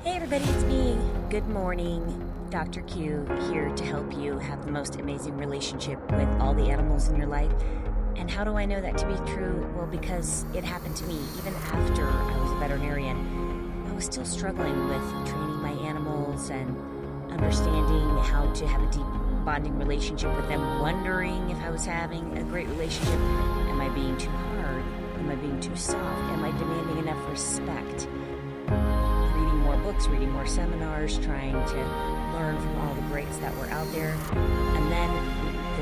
Hey everybody, it's me. Good morning. Dr. Q here to help you have the most amazing relationship with all the animals in your life. And how do I know that to be true? Well, because it happened to me. Even after I was a veterinarian, I was still struggling with training my animals and understanding how to have a deep bonding relationship with them, wondering if I was having a great relationship. Am I being too hard? Am I being too soft? Am I demanding enough respect? Reading more books, reading more seminars, trying to learn from all the greats that were out there. And then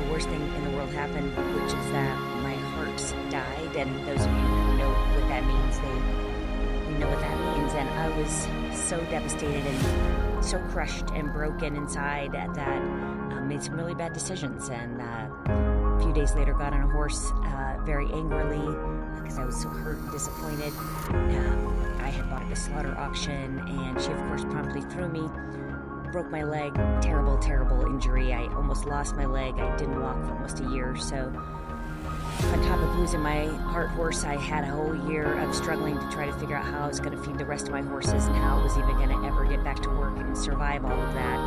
the worst thing in the world happened, which is that my hearts died. And those of you who know what that means, you know what that means. And I was so devastated and so crushed and broken inside that made some really bad decisions. And a few days later got on a horse very angrily because I was so hurt and disappointed. I had bought at the slaughter auction, and she, of course, promptly threw me, broke my leg. Terrible, terrible injury. I almost lost my leg. I didn't walk for almost a year. So on top of losing my heart horse, I had a whole year of struggling to try to figure out how I was going to feed the rest of my horses and how I was even going to ever get back to work and survive all of that.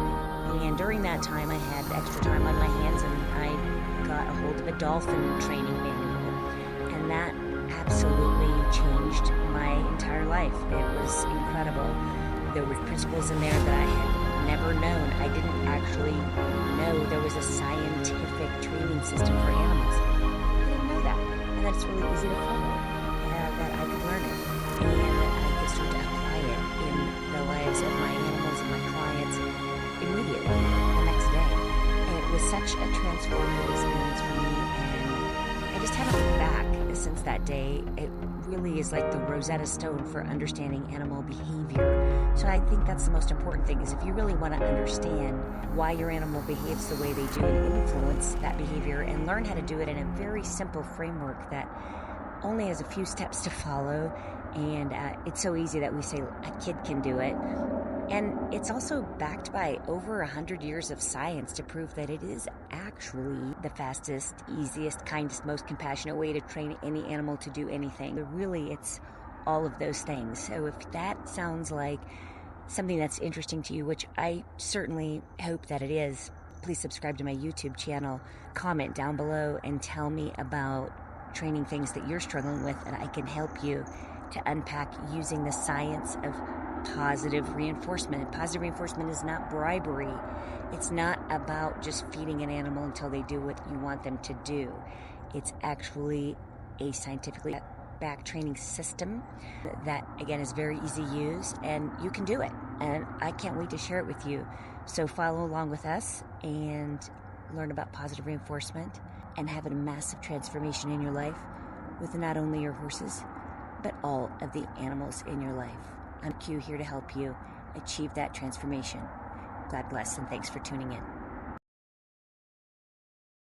And during that time, I had extra time on my hands, and I got a hold of a dolphin training manual. And that absolutely changed my entire life. It was incredible. There were principles in there that I had never known. I didn't actually know there was a scientific training system for animals. I didn't know that. And that it's really easy to follow, that I could learn it, and that I could start to apply it in the lives of my animals and my clients immediately, the next day. And it was such a transformative experience for me, and I just haven't looked back since that day. It really is like the Rosetta Stone for understanding animal behavior. So I think that's the most important thing, is if you really want to understand why your animal behaves the way they do and influence that behavior, and learn how to do it in a very simple framework that only has a few steps to follow. And it's so easy that we say a kid can do it. And it's also backed by over 100 years of science to prove that it is actually the fastest, easiest, kindest, most compassionate way to train any animal to do anything. But really, it's all of those things. So if that sounds like something that's interesting to you, which I certainly hope that it is, please subscribe to my YouTube channel, comment down below, and tell me about training things that you're struggling with, and I can help you to unpack using the science of positive reinforcement. Positive reinforcement is not bribery. It's not about just feeding an animal until they do what you want them to do. It's actually a scientifically back training system that, again, is very easy to use, and you can do it. And I can't wait to share it with you. So follow along with us and learn about positive reinforcement and have a massive transformation in your life with not only your horses, but all of the animals in your life. I'm Q, here to help you achieve that transformation. God bless, and thanks for tuning in.